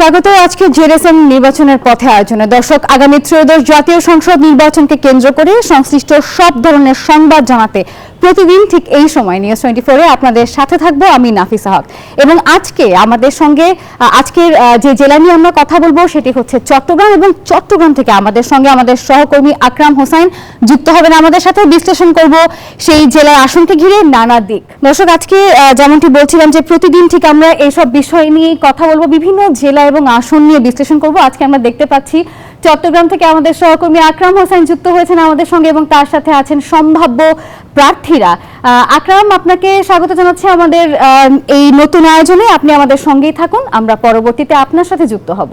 স্বাগত আজকে জেরেসেম নির্বাচনের পথে আয়োজনে। দর্শক, আগামী ত্রয়োদশ জাতীয় সংসদ নির্বাচনকে কেন্দ্র করে সংশ্লিষ্ট সব ধরনের সংবাদ জানাতে প্রতিদিন ঠিক এই সময় নিউজ 24-এ আপনাদের সাথে থাকবো আমি নাফিসা হক। এবং আজকে আমাদের সঙ্গে আজকের যে জেলা নিয়ে আমরা কথা বলবো সেটি হচ্ছে চট্টগ্রাম, এবং চট্টগ্রাম থেকে আমাদের সঙ্গে আমাদের সহকর্মী আকরাম হোসাইন যুক্ত হবেন আমাদের সাথে। বিশ্লেষণ করব সেই জেলার আসনকে ঘিরে নানা দিক। দর্শক, আজকে যেমনটি বলছিলাম যে প্রতিদিন ঠিক আমরা এইসব বিষয় নিয়ে কথা বলবো, বিভিন্ন জেলা এবং আসন নিয়ে বিশ্লেষণ করব। আজকে আমরা দেখতে পাচ্ছি চট্টগ্রাম থেকে আমাদের সহকর্মী আকরাম হোসেন যুক্ত হয়েছেন আমাদের সঙ্গে, এবং তার সাথে আছেন সম্ভাব্য প্রার্থীরা। আকরাম, আপনাকে স্বাগত জানাচ্ছি আমাদের এই নতুন আয়োজনে। আপনি আমাদের সঙ্গেই থাকুন, আমরা পরবর্তীতে আপনার সাথে যুক্ত হব।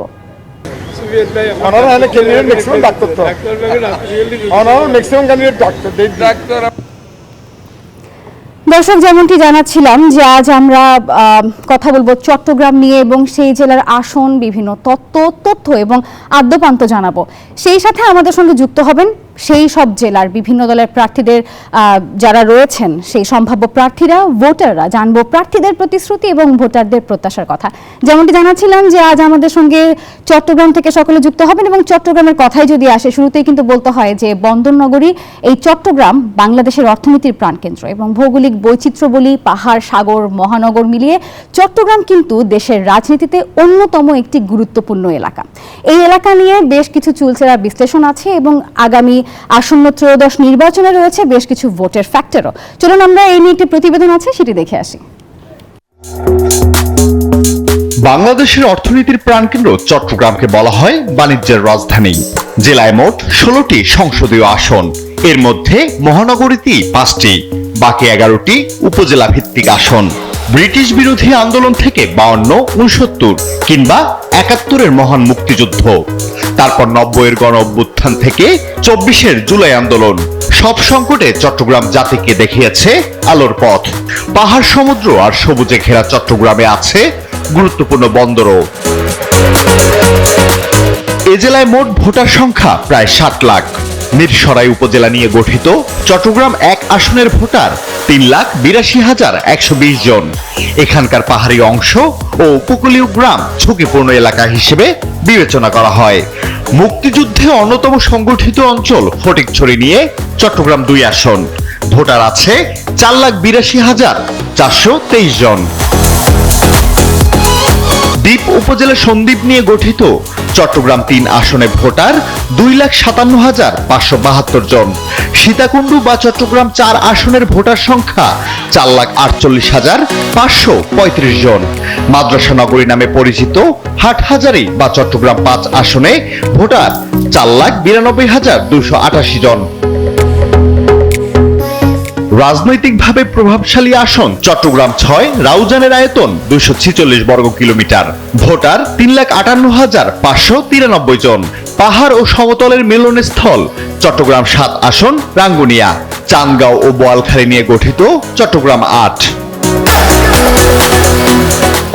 দর্শক, যেমনটি জানাচ্ছিলাম যে আজ আমরা কথা বলবো চট্টগ্রাম নিয়ে, এবং সেই জেলার আসন, বিভিন্ন তথ্য এবং আদ্যপান্ত জানাবো। সেই সাথে আমাদের সঙ্গে যুক্ত হবেন সেই সব জেলার বিভিন্ন দলের প্রার্থীদের যারা রয়েছেন, সেই সম্ভাব্য প্রার্থীরা, ভোটাররা। জানবো প্রার্থীদের প্রতিশ্রুতি এবং ভোটারদের প্রত্যাশার কথা। যেমনটি জানাচ্ছিলাম যে আজ আমাদের সঙ্গে চট্টগ্রাম থেকে সকলে যুক্ত হবেন, এবং চট্টগ্রামের কথাই যদি আসে, শুরুতেই কিন্তু বলতে হয় যে বন্দর নগরী এই চট্টগ্রাম বাংলাদেশের অর্থনীতির প্রাণকেন্দ্র, এবং ভৌগোলিক বৈচিত্র্য বলি, পাহাড়, সাগর, মহানগর মিলিয়ে চট্টগ্রাম কিন্তু দেশের রাজনীতিতে অন্যতম একটি গুরুত্বপূর্ণ এলাকা। এই এলাকা নিয়ে বেশ কিছু চুলচেরা বিশ্লেষণ আছে, এবং আগামী আসন্ন ত্রয়োদশ নির্বাচনে রয়েছে বেশ কিছু ভোটের ফ্যাক্টরও। চলুন আমরা এই নিয়ে একটি প্রতিবেদন আছে সেটি দেখে আসি। বাংলাদেশের অর্থনীতির প্রাণকেন্দ্র চট্টগ্রামকে বলা হয় বাণিজ্যের রাজধানী। জেলায় মোট 16টি সংসদীয় আসন, এর মধ্যে মহানগরীতে 5টি, বাকি 11টি উপজেলা ভিত্তিক আসন। ব্রিটিশ বিরোধী আন্দোলন থেকে 52, 69 কিংবা 71-এর মহান মুক্তিযুদ্ধ, তারপর 90-এর গণ অভ্যুত্থান থেকে 24-এর জুলাই আন্দোলন, সব সংকটে চট্টগ্রাম জাতিকে দেখিয়েছে আলোর পথ। পাহাড়, সমুদ্র আর সবুজে ঘেরা চট্টগ্রামে আছে গুরুত্বপূর্ণ বন্দরও। এ জেলায় মোট ভোটার সংখ্যা প্রায় 60 লাখ। মিরসরাই উপজেলা নিয়ে গঠিত চট্টগ্রাম 1 আসনের ভোটার 3,82,120 জন। এখানকার পাহাড়ি অংশ ও উপকূলীয় গ্রাম ঝুঁকিপূর্ণ এলাকা হিসেবে বিবেচনা করা হয়। মুক্তিযুদ্ধে অন্যতম সংগঠিত অঞ্চল ফটিকছড়ি নিয়ে চট্টগ্রাম 2 আসন। ভোটার আছে 4,82,423 জন। দ্বীপ উপজেলা সন্দ্বীপ নিয়ে গঠিত চট্টগ্রাম 3 আসনে ভোটার 2,57,572 জন। সীতাকুণ্ডু বা চট্টগ্রাম 4 আসনের ভোটার সংখ্যা 4,48,535 জন। মাদ্রাসা নগরী নামে পরিচিত হাটহাজারী বা চট্টগ্রাম 5 আসনে ভোটার 4,92,288 জন। রাজনৈতিকভাবে প্রভাবশালী আসন চট্টগ্রাম 6, রাউজানের আয়তন 246 বর্গ কিলোমিটার, ভোটার 3,58,593 জন। পাহাড় ও সমতলের মিলনস্থল চট্টগ্রাম 7 আসন, রাঙ্গুনিয়া, চান্দগাঁও ও বোয়ালখালী নিয়ে গঠিত চট্টগ্রাম 8।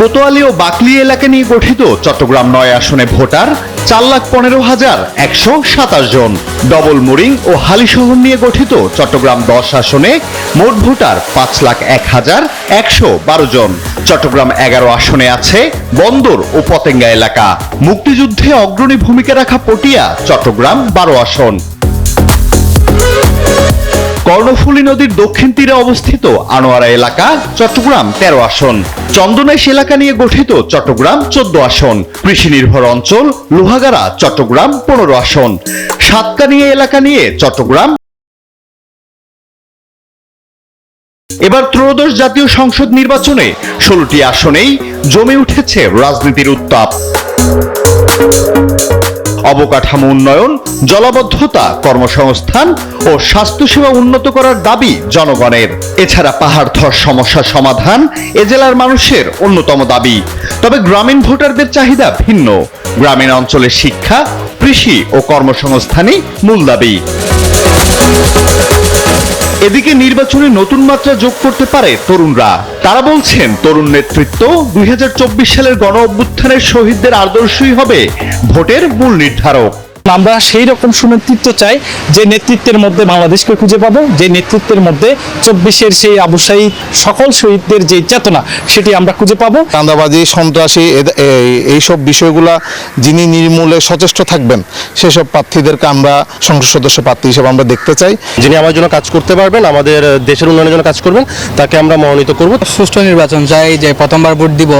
কোতোয়ালি ও বাকলি এলাকা নিয়ে গঠিত চট্টগ্রাম 9 আসনে ভোটার 4,15,127 জন। ডবল মোরিং ও হালিশহর নিয়ে গঠিত চট্টগ্রাম 10 আসনে মোট ভোটার 5,01,112 জন। চট্টগ্রাম 11 আসনে আছে বন্দর ও পতেঙ্গা এলাকা। মুক্তিযুদ্ধে অগ্রণী ভূমিকা রাখা পটিয়া চট্টগ্রাম 12 আসন। কর্ণফুলী নদীর দক্ষিণ তীরে অবস্থিত আনোয়ারা এলাকা চট্টগ্রাম 13 আসন। চন্দনাইশ এলাকা নিয়ে গঠিত চট্টগ্রাম 14 আসন। কৃষি নির্ভর অঞ্চল লোহাগাড়া চট্টগ্রাম 15 আসন। সাতকানিয়া এলাকা নিয়ে চট্টগ্রাম। এবার ত্রয়োদশ জাতীয় সংসদ নির্বাচনে 16টি আসনেই জমে উঠেছে রাজনীতির উত্তাপ। অবকাঠামো উন্নয়ন, জলাবদ্ধতা, কর্মসংস্থান ও স্বাস্থ্যসেবা উন্নত করার দাবি জনগণের। এছাড়া পাহাড় ধস সমস্যা সমাধান এ জেলার মানুষের অন্যতম দাবি। তবে গ্রামীণ ভোটারদের চাহিদা ভিন্ন। গ্রামীণ অঞ্চলের শিক্ষা, কৃষি ও কর্মসংস্থানই মূল দাবি। এদিকে নির্বাচনে নতুন মাত্রা যোগ করতে পারে তরুণরা। তারা বলছেন তরুণ নেতৃত্ব 2024 সালের গণ অভ্যুত্থানের শহীদদের আদর্শই হবে ভোটের মূল নির্ধারক। আমরা সেই রকম সুনেতৃত্ব চাই যে নেতৃত্বের মধ্যে বাংলাদেশকে খুঁজে পাবো, যে নেতৃত্বের মধ্যে 24-এর সেই আবু সাঈদ সকল শহীদদের যে চেতনা সেটি আমরা খুঁজে পাবো। চাঁদাবাজি, সন্ত্রাসী এইসব বিষয়গুলা যিনি নির্মূলে সচেষ্ট থাকবেন সেসব প্রার্থীদেরকে আমরা সংসদ সদস্য প্রার্থী হিসেবে আমরা দেখতে চাই। যিনি আমার জন্য কাজ করতে পারবেন, আমাদের দেশের উন্নয়নের জন্য কাজ করবেন, তাকে আমরা মনোনীত করব। সুষ্ঠু নির্বাচন চাই, যে প্রথমবার ভোট দিব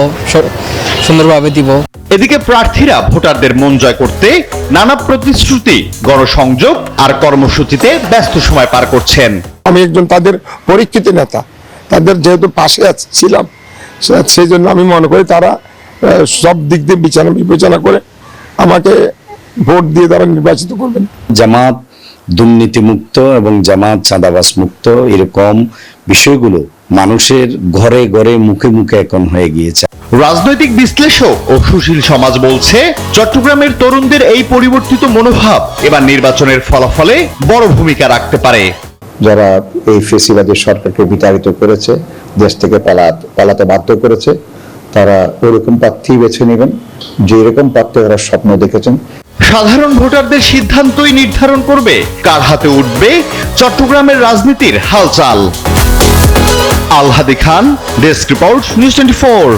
সুন্দরভাবে দিব। এদিকে প্রার্থীরা ভোটারদের মন জয় করতে নানা প্রতিশ্রুতি, গণসংযোগ আর কর্মসূচিতে ব্যস্ত সময় পার করছেন। আমি একজন তাদের পরীক্ষিত নেতা, তাদের যেহেতু পাশে ছিলাম সেই জন্য আমি মনে করি তারা সব দিক দিয়ে বিবেচনা করে আমাকে ভোট দিয়ে তারা নির্বাচিত করবেন। জামাত দুর্নীতিমুক্ত এবং জামাত চাঁদাবাজ মুক্ত এরকম বিষয়গুলো মানুষের ঘরে ঘরে মুখে মুখে এখন হয়ে গিয়েছে। রাজনৈতিক বিশ্লেষক ও সুশীল সমাজ বলছে, চট্টগ্রামের তরুণদের এই পরিবর্তিত মনোভাব এবার নির্বাচনের ফলাফলে বড় ভূমিকা রাখতে পারে। যারা এই ফেসিবাদী সরকারকে বিতাড়িত করেছে, দেশ থেকে পালাতে বাধ্য করেছে, তারা ওরকম প্রার্থী বেছে নেবেন যে এরকম প্রার্থী ওরা স্বপ্ন দেখেছেন। সাধারণ ভোটারদের সিদ্ধান্তই নির্ধারণ করবে কার হাতে উঠবে চট্টগ্রামের রাজনীতির হালচাল। আলহাদি খান, ডেস্ক রিপোর্ট, নিউজ 24।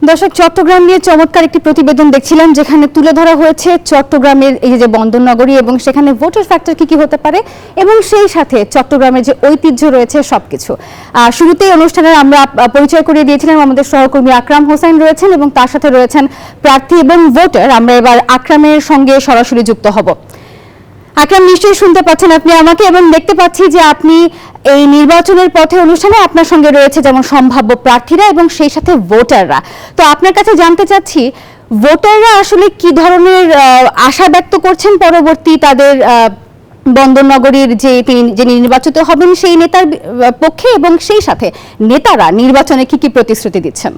দর্শক, চট্টগ্রাম নিয়ে চমৎকার একটি প্রতিবেদন দেখছিলাম যেখানে তুলে ধরা হয়েছে চট্টগ্রামের এই যে বন্দর নগরী এবং সেখানে ভোটার ফ্যাক্টর কি হতে পারে এবং সেই সাথে চট্টগ্রামের যে ঐতিহ্য রয়েছে সবকিছু। শুরুতেই অনুষ্ঠানের আমরা পরিচয় করিয়ে দিয়েছিলাম, আমাদের সহকর্মী আকরাম হোসেন রয়েছেন এবং তার সাথে রয়েছেন প্রার্থী এবং ভোটার। আমরা এবার আকরামের সঙ্গে সরাসরি যুক্ত হব। আকরাম, নিশ্চয়ই শুনতে পাচ্ছেন আপনি আমাকে এবং দেখতে পাচ্ছি যে আপনি এই নির্বাচনের পথে অনুষ্ঠানে আপনার সঙ্গে রয়েছে যেমন সম্ভাব্য প্রার্থীরা এবং সেই সাথে ভোটাররা। তো আপনার কাছে জানতে চাচ্ছি, ভোটাররা আসলে কি ধরনের আশা ব্যক্ত করছেন পরবর্তী তাদের বন্দর নগরীর যিনি নির্বাচিত হবেন সেই নেতার পক্ষে, এবং সেই সাথে নেতারা নির্বাচনে কি কি প্রতিশ্রুতি দিচ্ছেন?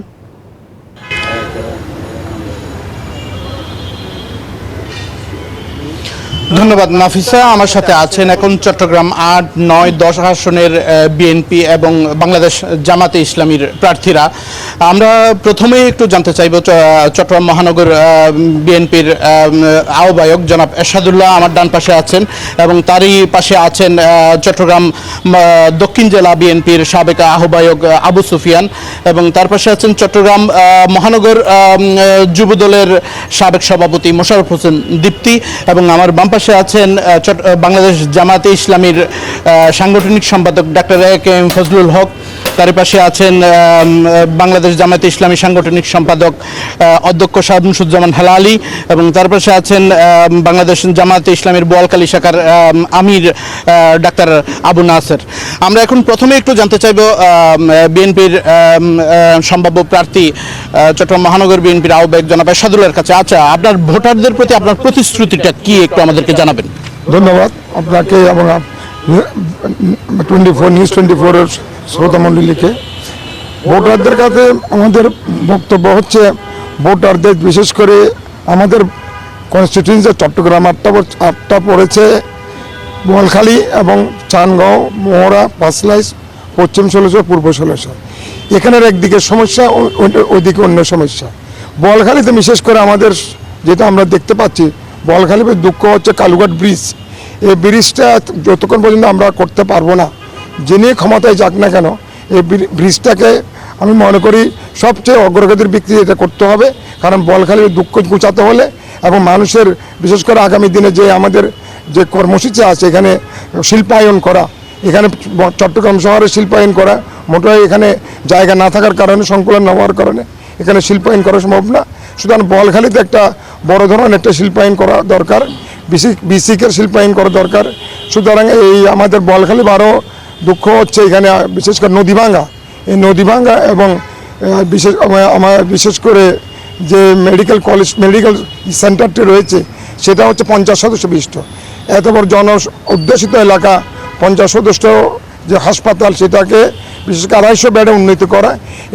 ধন্যবাদ নাফিসা। আমার সাথে আছেন এখন চট্টগ্রাম 8, 9, 10 আসনের বিএনপি এবং বাংলাদেশ জামাতে ইসলামীর প্রার্থীরা। আমরা প্রথমেই একটু জানতে চাইব, চট্টগ্রাম মহানগর বিএনপির আহ্বায়ক জনাব এরশাদুল্লাহ আমার ডান পাশে আছেন এবং তারই পাশে আছেন চট্টগ্রাম দক্ষিণ জেলা বিএনপির সাবেক আহ্বায়ক আবু সুফিয়ান এবং তার পাশে আছেন চট্টগ্রাম মহানগর যুবদলের সাবেক সভাপতি মোশাররফ হোসেন দীপ্তি এবং আমার বাম পাশে আছেন বাংলাদেশ জামাতে ইসলামীর সাংগঠনিক সম্পাদক ডাক্তার এ.কে.এম. ফজলুল হক। তার পাশে আছেন বাংলাদেশ জামাতে ইসলামী সাংগঠনিক সম্পাদক অধ্যক্ষ শামসুজ্জামান হেলালি এবং তার পাশে আছেন বাংলাদেশ জামাতে ইসলামীর বোয়ালখালী শাখার আমির ডাক্তার আবু নাসের। আমরা এখন প্রথমে একটু জানতে চাইব বিএনপির সম্ভাব্য প্রার্থী চট্টগ্রাম মহানগর বিএনপির আহ্বায়ক জনাব এরশাদুল্লাহর কাছে। আচ্ছা, আপনার ভোটারদের প্রতি আপনার প্রতিশ্রুতিটা কি একটু আমাদেরকে জানাবেন। ধন্যবাদ আপনাকে এবং নিউজ 24-এর শ্রোতা মণ্ডলীকে। ভোটারদের কাছে আমাদের বক্তব্য হচ্ছে, ভোটারদের বিশেষ করে আমাদের কনস্টিটিউয়েন্সি চট্টগ্রাম 8টা পড়েছে, বোয়ালখালী এবং চানগাঁও, মোহরা, পাঁচলাইশ, পশ্চিম ষোলশো, পূর্ব ষোলশো। এখানের একদিকে সমস্যা, ওইদিকে অন্য সমস্যা। বোয়ালখালীতে বিশেষ করে আমাদের যেটা আমরা দেখতে পাচ্ছি, বোয়ালখালীতে দুঃখ হচ্ছে কালুঘাট ব্রিজ। এই ব্রিজটা যতক্ষণ পর্যন্ত আমরা করতে পারবো না, যিনি ক্ষমতায় যাক না কেন, এই ব্রিজটাকে আমি মনে করি সবচেয়ে অগ্রগতির ভিত্তিতে এটা করতে হবে। কারণ বোয়ালখালীর দুঃখ ঘুচাতে হলে এবং মানুষের বিশেষ করে আগামী দিনে যে আমাদের যে কর্মসূচি আছে, এখানে শিল্পায়ন করা, এখানে চট্টগ্রাম শহরে শিল্পায়ন করা, মোটামুটি এখানে জায়গা না থাকার কারণে, সংকুলন না হওয়ার কারণে এখানে শিল্পায়ন করা সম্ভব না। সুতরাং বোয়ালখালীতে একটা বড় ধরনের একটা শিল্পায়ন করা দরকার, বিসিকের শিল্পায়ন করা দরকার। সুতরাং এই আমাদের বোয়ালখালী আরও দুঃখ হচ্ছে এখানে বিশেষ করে নদীভাঙ্গা, এই নদীভাঙ্গা এবং বিশেষ করে যে মেডিকেল সেন্টারটি রয়েছে সেটা হচ্ছে 50 সদস্য বিশিষ্ট। এত বড় উদ্দেশিত এলাকা, 50 সদস্য যে হাসপাতাল, সেটাকে বিশেষ করে 250 বেডে উন্নীত করা,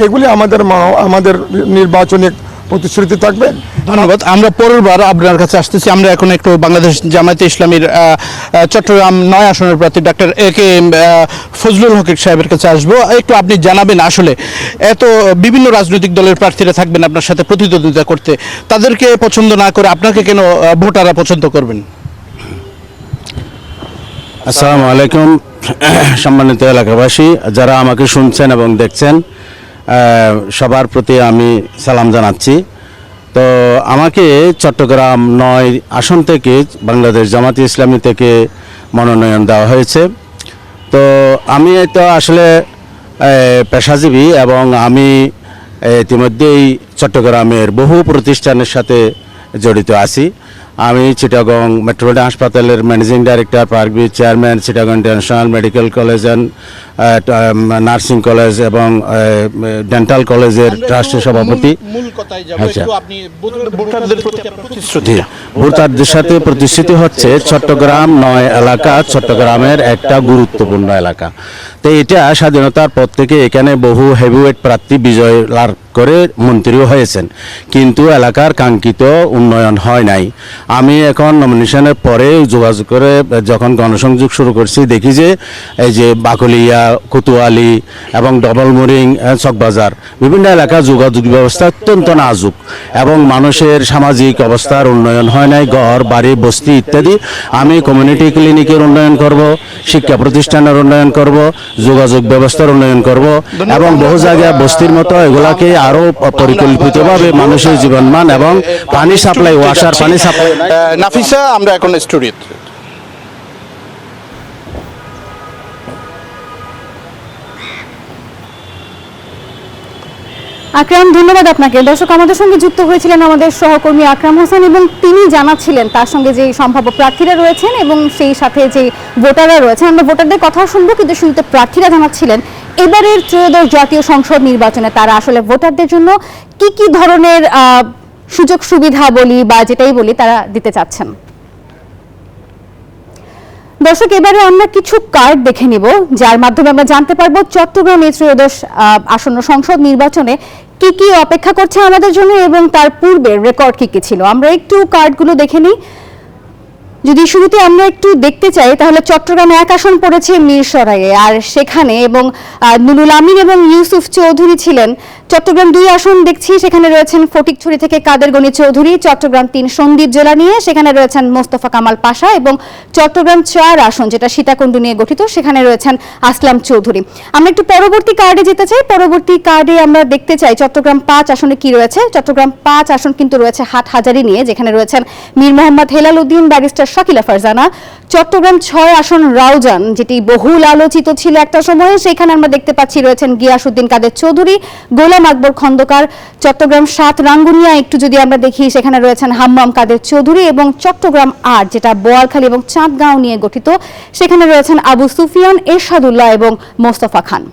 এগুলি আমাদের নির্বাচনী প্রতিশ্রুতি থাকবেন। ধন্যবাদ। আমরা পরের বার আপনার কাছে আসতেছি। আমরা এখন একটু বাংলাদেশ জামায়াতে ইসলামীর চট্টগ্রাম 9 আসনের প্রার্থী ডাক্তার এ.কে ফজলুল হক সাহেবের কাছে আসবো। একটু আপনি জানাবেন, আসলে এত বিভিন্ন রাজনৈতিক দলের প্রার্থীরা থাকবেন আপনার সাথে প্রতিদ্বন্দ্বিতা করতে, তাদেরকে পছন্দ না করে আপনাকে কেন ভোটাররা পছন্দ করবেন? আসসালামু আলাইকুম সম্মানিত এলাকাবাসী, যারা আমাকে শুনছেন এবং দেখছেন, সবার প্রতি আমি সালাম জানাচ্ছি। তো আমাকে চট্টগ্রাম 9 আসন থেকে বাংলাদেশ জামাতে ইসলামী থেকে মনোনয়ন দেওয়া হয়েছে। তো আমি তো আসলে পেশাজীবী এবং আমি ইতিমধ্যেই চট্টগ্রামের বহু প্রতিষ্ঠানের সাথে জড়িত আছি। আমি চিটাগং মেট্রোপলিটন হাসপাতালের managing director, Park View chairman, Chittagong international medical college and nursing college এবং ডেন্টাল কলেজের ট্রাস্টের সভাপতি। মূল কথায় যাব, আচ্ছা। একটু আপনি ভোটারদের প্রতি আপনার প্রতিশ্রুতি। ভোটারদের সাথে প্রতিশ্রুতি হচ্ছে চট্টগ্রাম 9 এলাকা চট্টগ্রামের একটা গুরুত্বপূর্ণ এলাকা। তো এটা স্বাধীনতার পর থেকে এখানে বহু হেভিওয়েট প্রার্থী বিজয় লাভ করে মন্ত্রীও হয়েছেন, কিন্তু এলাকার কাঙ্ক্ষিত উন্নয়ন হয় নাই। আমি এখন নমিনেশনের পরে যোগাযোগ করে যখন গণসংযোগ শুরু করছি, দেখি যে এই যে বাকলিয়া, কোতোয়ালি এবং ডবলমুরিং, চকবাজার বিভিন্ন এলাকা যোগাযোগ ব্যবস্থা অত্যন্ত নাজুক এবং মানুষের সামাজিক অবস্থার উন্নয়ন হয় নাই, ঘর বাড়ি বস্তি ইত্যাদি। আমি কমিউনিটি ক্লিনিকের উন্নয়ন করব, শিক্ষা প্রতিষ্ঠানের উন্নয়ন করব, যোগাযোগ ব্যবস্থার উন্নয়ন করব এবং বহু জায়গায় বস্তির মতো এগুলাকে আরো পরিকল্পিতভাবে মানুষের জীবনমান এবং পানি সাপ্লাই, ওয়াসার পানি সাপ্লাই। নাফিসা, আমরা এখন স্টুডিওতে। আকরাম, ধন্যবাদ আপনাকে। দর্শক, আমাদের সঙ্গে যুক্ত হয়েছিলেন আমাদের সহকর্মী আকরাম হোসেন এবং তিনি জানাচ্ছিলেন তার সঙ্গে যে সম্ভাব্য প্রার্থীরা রয়েছেন এবং সেই সাথে যে ভোটাররা রয়েছেন। আমরা ভোটারদের কথা শুনবো, কিন্তু শুরুতে প্রার্থীরা জানাচ্ছিলেন এবারের ত্রয়োদশ জাতীয় সংসদ নির্বাচনে তারা আসলে ভোটারদের জন্য কি কি ধরনের সুযোগ সুবিধা বলি বা যেটাই বলি তারা দিতে চাচ্ছেন। দর্শক, এবারে আমরা কিছু কার্ড দেখে নিব, যার মাধ্যমে আমরা জানতে পারবো চট্টগ্রাম ত্রয়োদশ আসন্ন সংসদ নির্বাচনে কি কি অপেক্ষা করছে আমাদের জন্য এবং তার পূর্বের রেকর্ড কি কি ছিল। আমরা একটু কার্ডগুলো দেখে নিই। যদি শুরুতে আমরা একটু দেখতে চাই, তাহলে চট্টগ্রামে 1 আসন পড়েছে মিরসরাইয়ে, আর সেখানে এবং নুরুল আমিন এবং ইউসুফ চৌধুরী ছিলেন। চট্টগ্রাম 2 আসন দেখছি, সেখানে রয়েছেন ফটিকছড়ি থেকে কাদের গনি চৌধুরী। চট্টগ্রাম 3 সন্দ্বীপ জেলা নিয়ে, সেখানে রয়েছেন মোস্তফা কামাল পাশা এবং চট্টগ্রাম 4 আসন যেটা সীতাকুণ্ড নিয়ে গঠিত, সেখানে রয়েছেন আসলাম চৌধুরী। আমরা একটু পরবর্তী কার্ডে যেতে চাই। পরবর্তী কার্ডে আমরা দেখতে চাই চট্টগ্রাম 5 আসনে কি রয়েছে। চট্টগ্রাম 5 আসন কিন্তু রয়েছে হাটহাজারী নিয়ে, যেখানে রয়েছেন মীর মোহাম্মদ হেলাল উদ্দিন, ব্যারিস্টার শাকিলা ফারজানা। চট্টগ্রাম 6 আসন রাউজান, যেটি বহুল আলোচিত ছিল একটা সময়ে, সেখানে আমরা দেখতে পাচ্ছি রয়েছেন গিয়াসউদ্দিন কাদের চৌধুরী, গোলাম আকবর খন্দকার। চট্টগ্রাম 7 রাঙ্গুনিয়া একটু যদি আমরা দেখি, সেখানে রয়েছেন হাম্মাম কাদের চৌধুরী এবং চট্টগ্রাম 8 যেটা বোয়ালখালী এবং চাঁদগাঁও নিয়ে গঠিত, সেখানে রয়েছেন আবু সুফিয়ান, এরশাদুল্লাহ এবং মোস্তফা খান।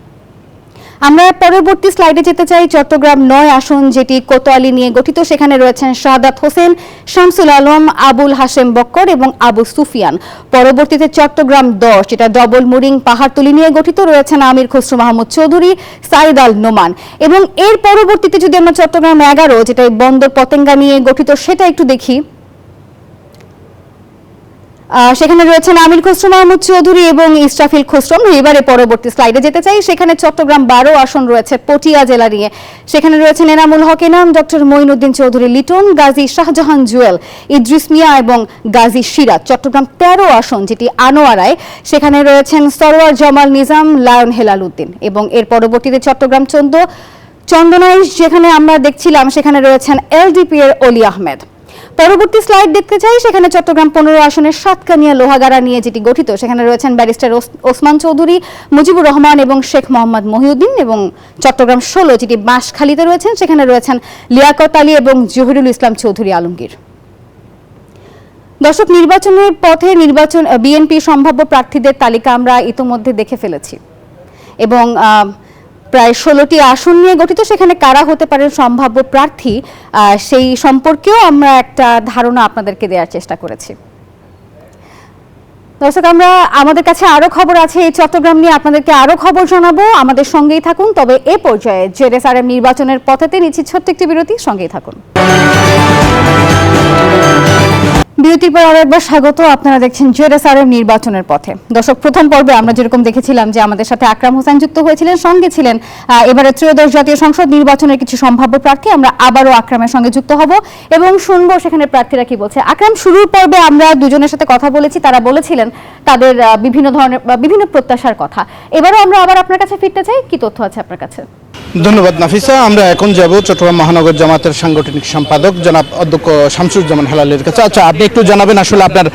আমরা পরবর্তী স্লাইডে যেতে চাই। চট্টগ্রাম 9 আসন যেটি কোতোয়ালি নিয়ে গঠিত, সেখানে রয়েছেন শাহাদাত হোসেন, শামসুল আলম, আবুল হাশেম বক্কর এবং আবু সুফিয়ান। পরবর্তীতে চট্টগ্রাম 10 যেটা ডবল মুরিং পাহাড়তলি নিয়ে গঠিত, রয়েছেন আমির খসরু মাহমুদ চৌধুরী, সাইদ আল নোমান। এবং এর পরবর্তীতে যদি আমরা চট্টগ্রাম 11 যেটা বন্দর পতেঙ্গা নিয়ে গঠিত, সেটা একটু দেখি, সেখানে রয়েছেন আমির খসরু মাহমুদ চৌধুরী এবং ইসরাফিল খসরু। এবারে পরবর্তী স্লাইডে যেতে চাই। সেখানে চট্টগ্রাম 12 আসন রয়েছে পটিয়া জেলা নিয়ে, সেখানে রয়েছেন এনামুল হক এনাম, ডক্টর মঈনুদ্দিন চৌধুরী লিটন, গাজী শাহজাহান জুয়েল, ইদ্রিস মিয়া এবং গাজী সিরাজ। চট্টগ্রাম 13 আসন যেটি আনোয়ারায়, সেখানে রয়েছেন সরওয়ার জামাল নিজাম, লায়ন হেলাল উদ্দিন। এবং এর পরবর্তীতে চট্টগ্রাম 14 চন্দনাইশ যেখানে আমরা দেখছিলাম, সেখানে রয়েছেন এলডিপি এর অলি আহমেদ। পরবর্তী স্লাইড দেখতে চাই। সেখানে চট্টগ্রাম 15 আসনের সাতকানিয়া লোহাগাড়া নিয়ে যেটি গঠিত, সেখানে রয়েছেন ব্যারিস্টার ওসমান চৌধুরী, মুজিবুর রহমান এবং শেখ মোহাম্মদ মহিউদ্দিন। এবং চট্টগ্রাম 16 যেটি বাঁশখালীতে রয়েছেন, সেখানে রয়েছেন লিয়াকত আলী এবং জহিরুল ইসলাম চৌধুরী আলমগীর। দর্শক, নির্বাচনের পথে বিএনপি সম্ভাব্য প্রার্থীদের তালিকা আমরা ইতোমধ্যে দেখে ফেলেছি এবং প্রায় 16টি আসন নিয়ে গঠিত। সেখানে কারা হতে পারেন সম্ভাব্য প্রার্থী সেই সম্পর্কেও আমরা একটা ধারণা আপনাদেরকে দেওয়ার চেষ্টা করেছি। দর্শক, আমাদের কাছে আরো খবর আছে এই চট্টগ্রাম নিয়ে, আপনাদেরকে আরো খবর জানাবো, আমাদের সঙ্গেই থাকুন। তবে এ পর্যায়ে জেডএসআরএম নির্বাচনের পথেতে নিচ্ছি ছোট্ট একটি বিরতি, সঙ্গেই থাকুন। বিরতির পর আরো একবার স্বাগত। আপনারা দেখছেন জেডএসআরএম নির্বাচনের পথে। দর্শক, প্রথম পর্বে আমরা যেরকম দেখেছিলাম যে আমাদের সাথে আকরাম হোসেন যুক্ত হয়েছিলেন, সঙ্গে ছিলেন এবারে ত্রয়োদশ জাতীয় সংসদ নির্বাচনের কিছু সম্ভাব্য প্রার্থী। আমরা আবারও আকরামের সঙ্গে যুক্ত হব এবং শুনবো সেখানে প্রার্থীরা কি বলছে। আকরাম, শুরুর পর্বে আমরা দুজনের সাথে কথা বলেছি, তারা বলেছিলেন তাদের বিভিন্ন প্রত্যাশার কথা। এবারও আমরা আবার আপনার কাছে ফিরতে চাই, কি তথ্য আছে আপনার কাছে? ধন্যবাদ নাফিসা। আমরা এখন যাব চট্টগ্রাম মহানগর জামাতের সাংগঠনিক সম্পাদক জনাব অধ্যক্ষ শামসুজ্জামান হেলালের কাছে। আচ্ছা, আপনি একটু জানাবেন আসলে আপনার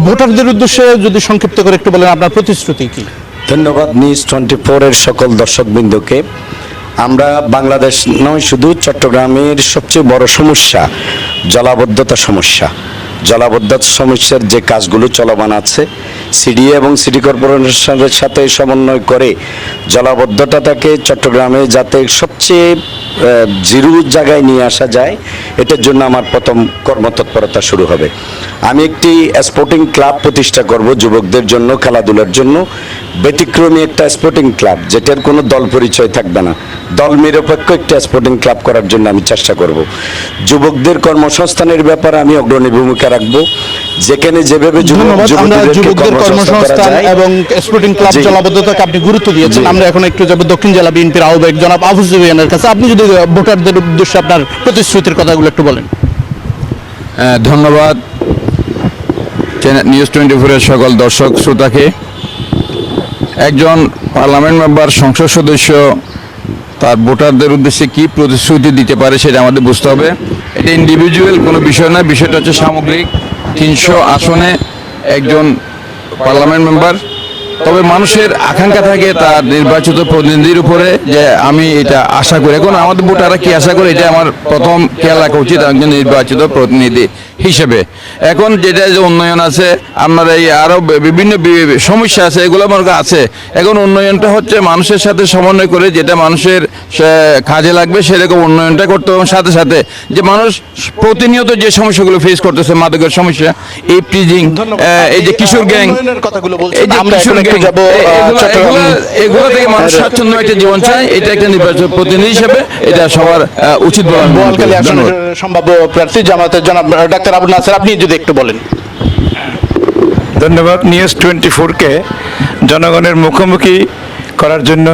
ভোটারদের উদ্দেশ্যে যদি সংক্ষিপ্ত করে একটু বলেন আপনার প্রতিশ্রুতি কি? ধন্যবাদ নিউজ 24-এর সকল দর্শকবৃন্দকে। আমরা বাংলাদেশ নয়, শুধু চট্টগ্রামের সবচেয়ে বড় সমস্যা জলাবদ্ধতা সমস্যা। জলাবদ্ধতা সমস্যার যে কাজগুলো চলমান আছে, সিডিএ এবং সিটি কর্পোরেশনের সাথে সমন্বয় করে জলাবদ্ধতাটাকে চট্টগ্রামে যাতে সবচেয়ে জিরো জায়গায় নিয়ে আসা যায়, এটার জন্য আমার প্রথম কর্মতৎপরতা শুরু হবে। আমি একটি স্পোর্টিং ক্লাব প্রতিষ্ঠা করব যুবকদের জন্য, খেলাধুলার জন্য। ব্যতিক্রমী একটা স্পোর্টিং ক্লাব, যেটার কোনো দল পরিচয় থাকবে না, দল নিরপেক্ষ একটা স্পোর্টিং ক্লাব করার জন্য আমি চেষ্টা করব। যুবকদের কর্মসংস্থানের ব্যাপারে আমি অগ্রণী ভূমিকা রাখবো। যেখানে যেভাবে যুবকদের কর্মসংস্থান এবং স্পোর্টিং ক্লাব জলাবদ্ধতাকে আপনি গুরুত্ব দিয়েছেন। আমরা এখন একটু যাব দক্ষিণ জেলা বিএনপির আহ্বায়ক জনাব আফুজুবিয়ানের কাছে। আপনি যদি ভোটারদের উদ্দেশ্যে আপনার প্রতিশ্রুতির কথাগুলো একটু বলেন। ধন্যবাদ নিউজ 24-এর সকল দর্শক শ্রোতাকে। একজন পার্লামেন্ট মেম্বার, সংসদ সদস্য তার ভোটারদের উদ্দেশ্যে কি প্রতিশ্রুতি দিতে পারে সেটা আমাদের বুঝতে হবে। এটা ইন্ডিভিজুয়াল কোনো বিষয় না, বিষয়টা হচ্ছে সামগ্রিক। 300 আসনে একজন পার্লামেন্ট মেম্বার, তবে মানুষের আকাঙ্ক্ষা থাকে তার নির্বাচিত প্রতিনিধির উপরে, যে আমি এটা আশা করি। এখন আমাদের ভোটাররা কি আশা করে, এটা আমার প্রথম খেয়াল রাখা উচিত একজন নির্বাচিত প্রতিনিধি হিসেবে। এখন যেটা যে উন্নয়ন আছে, আপনার এই আরও বিভিন্ন সমস্যা আছে, এগুলো আমার আছে। এখন উন্নয়নটা হচ্ছে মানুষের সাথে সমন্বয় করে, যেটা মানুষের কাজে লাগবে সেরকম উন্নয়নটা করতে হবে। সাথে সাথে যে মানুষ প্রতিনিয়ত যে সমস্যাগুলো ফেস করতেছে, মাদকের সমস্যা, এই প্রিজিং, এই যে কিশোর গ্যাং, এগুলো থেকে মানুষ স্বাচ্ছন্দ্য একটা জীবন চায়, এটা একটা নির্বাচিত প্রতিনিধি হিসেবে এটা সবার উচিত বলা। বোয়ালখালী আসনের সম্ভাব্য প্রার্থী জামাতের জনাব ডাক্তার আবু নাসের, আপনি যদি একটু বলেন। ধন্যবাদ নিউজ 24-কে জনগণের মুখোমুখি করার জন্য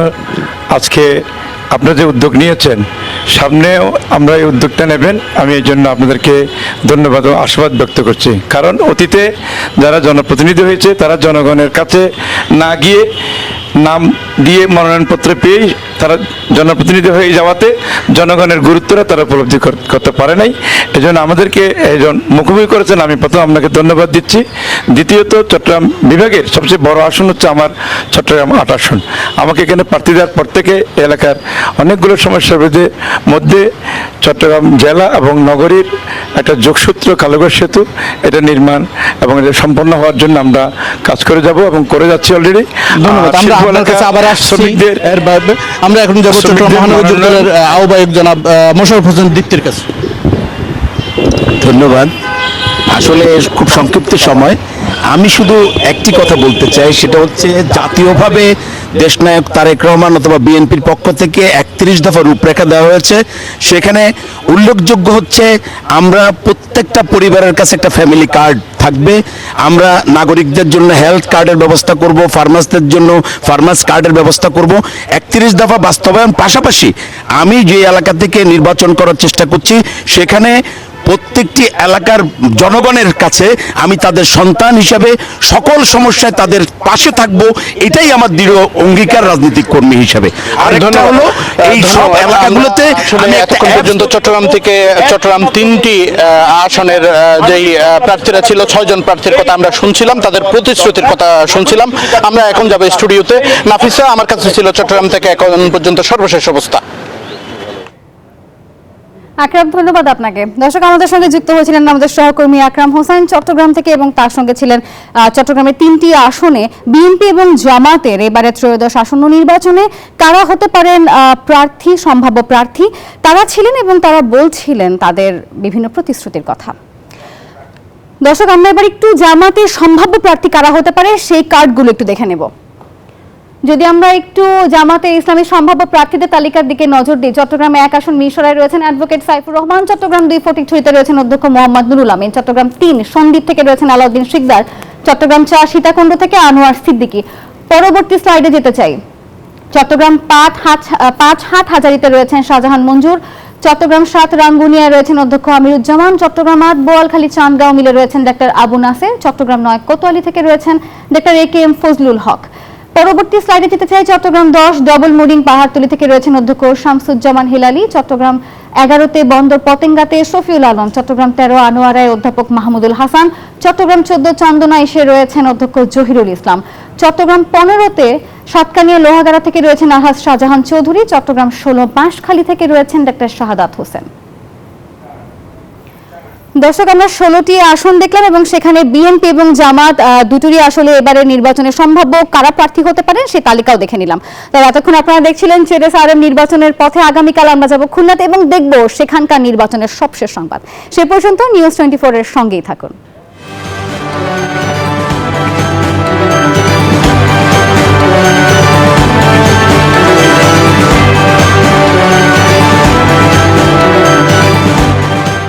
আজকে আপনারা যে উদ্যোগ নিয়েছেন, সামনেও আমরা এই উদ্যোগটা নেবেন, আমি এই জন্য আপনাদেরকে ধন্যবাদ ও আশীর্বাদ ব্যক্ত করছি। কারণ অতীতে যারা জনপ্রতিনিধি হয়েছে তারা জনগণের কাছে না গিয়ে নাম দিয়ে মনোনয়নপত্র পেয়েই তারা জনপ্রতিনিধি হয়ে যাওয়াতে জনগণের গুরুত্বটা তারা উপলব্ধি করতে পারে নাই। এই জন্য আমাদেরকে একজন মুখোমুখি করেছেন, আমি প্রথম আপনাকে ধন্যবাদ দিচ্ছি। দ্বিতীয়ত, চট্টগ্রাম বিভাগের সবচেয়ে বড় আসন হচ্ছে আমার চট্টগ্রাম 8 আসন। আমাকে এখানে প্রার্থী দেওয়ার পর থেকে এলাকার অনেকগুলো সমস্যার মধ্যে চট্টগ্রাম জেলা এবং নগরীর একটা যোগসূত্র কালুঘাট সেতু, এটা নির্মাণ এবং এটা সম্পন্ন হওয়ার জন্য আমরা কাজ করে যাব এবং করে যাচ্ছি অলরেডি। ধন্যবাদ। আমরা এখন যাব চট্টগ্রাম মহানগর যুবদলের আহ্বায়ক জনাব মোশাররফ হোসেন দীপ্তির কাছে। ধন্যবাদ। আসলে খুব সংক্ষিপ্ত সময়, আমি শুধু একটি কথা বলতে চাই, সেটা হচ্ছে জাতীয়ভাবে দেশনায়ক তারেক রহমান অথবা বিএনপির পক্ষ থেকে 31 দফা রূপরেখা দেওয়া হয়েছে। সেখানে উল্লেখযোগ্য হচ্ছে আমরা প্রত্যেকটা পরিবারের কাছে একটা ফ্যামিলি কার্ড থাকবে। আমরা নাগরিকদের জন্য হেলথ কার্ডের ব্যবস্থা করব, ফার্মাসদের জন্য ফার্মাস কার্ডের ব্যবস্থা করব। 31 দফা বাস্তবায়ন পাশাপাশি আমি যে এলাকা থেকে নির্বাচন করার চেষ্টা করছি, সেখানে প্রত্যেকটি এলাকার জনগণের কাছে আমি তাদের সন্তান হিসাবে সকল সমস্যায় তাদের পাশে থাকব, এটাই আমার দৃঢ় অঙ্গীকার রাজনৈতিক কর্মী হিসাবে। আরেকটা হলো এই সব এলাকাগুলোতে আমি এতক্ষণ পর্যন্ত চট্টগ্রাম থেকে চট্টগ্রাম 3টি আসনের যেই প্রার্থীরা ছিল, 6 জন প্রার্থীর কথা আমরা শুনছিলাম, তাদের প্রতিশ্রুতির কথা শুনছিলাম। আমরা এখন যাব স্টুডিওতে। নাফিসা, আমার কাছে ছিল চট্টগ্রাম থেকে এখন পর্যন্ত সর্বশেষ অবস্থা। আকরাম, ধন্যবাদ আপনাকে। দর্শক, আমাদের সঙ্গে যুক্ত হয়েছিলেন আমাদের সহকর্মী আকরাম হোসেন চট্টগ্রাম থেকে, এবং তার সঙ্গে ছিলেন চট্টগ্রামের 3টি আসনে বিএনপি এবং জামাতের এবারে ত্রয়োদশ আসন্ন নির্বাচনে কারা হতে পারেন প্রার্থী, সম্ভাব্য প্রার্থী, তারা ছিলেন এবং তারা বলছিলেন তাদের বিভিন্ন প্রতিশ্রুতির কথা। দর্শক, আমরা এবার একটু জামাতের সম্ভাব্য প্রার্থী কারা হতে পারে সেই কার্ডগুলো একটু দেখে নেব। যদি আমরা একটু জামাতে ইসলামের সম্ভাব্য প্রার্থীদের তালিকার দিকে নজর দিই, চট্টগ্রামে 1 আসন মিরসরাই রয়েছেন অ্যাডভোকেট সাইফুর রহমান, চট্টগ্রাম 243-তে রয়েছেন অধ্যক্ষ মোহাম্মদ নুরুল আমিন, চট্টগ্রাম 3 সন্দ্বীপ থেকে রয়েছেন আলাউদ্দিন শিকদার, চট্টগ্রাম 4 সীতাকুণ্ড থেকে আনোয়ার সিদ্দিকী। পরবর্তী স্লাইডে যেতে চাই, চট্টগ্রাম 5 হাটহাজারীতে রয়েছেন শাহজাহান মঞ্জুর, চট্টগ্রাম 7 রাঙ্গুনিয়ায় রয়েছেন অধ্যক্ষ আমিরুজ্জামান, চট্টগ্রাম 8 বোয়ালখালী চাঁদগাঁও মিলে রয়েছেন ডাক্তার আবু নাসের, চট্টগ্রাম 9 কোতোয়ালি থেকে রয়েছেন ডাক্তার AKM ফজলুল হক। পরবর্তী স্লাইডে যেতে চাই, চট্টগ্রাম 10 ডবল মুডিং পাহাড়তলী থেকে রয়েছেন অধ্যক্ষ শামসুজ্জামান হিলালি, চট্টগ্রাম 11তে বন্দর পতেঙ্গাতে শফিউল আলম, চট্টগ্রাম 13 আনোয়ারায় অধ্যাপক মাহমুদুল হাসান, চট্টগ্রাম 14 চন্দনা এসে রয়েছেন অধ্যক্ষ জহিরুল ইসলাম, চট্টগ্রাম 15তে সাতকানিয়া লোহাগাড়া থেকে রয়েছেন আলহাজ শাহজাহান চৌধুরী, চট্টগ্রাম 16 বাঁশখালী থেকে রয়েছেন ডাক্তার শাহাদাত হোসেন। দর্শক, আমরা 16টি আসন দেখলাম এবং সেখানে বিএনপি এবং জামাত দুটোরই আসলে এবারে নির্বাচনে সম্ভাব্য কারা প্রার্থী হতে পারেন সেই তালিকাও দেখে নিলাম। তাই এতক্ষণ আপনারা দেখছিলেন CSRM নির্বাচনের পথে। আগামীকাল আমরা যাব খুলনাতে এবং দেখব সেখানকার নির্বাচনের সবশেষ সংবাদ। সে পর্যন্ত নিউজ 24 এর সঙ্গেই থাকুন।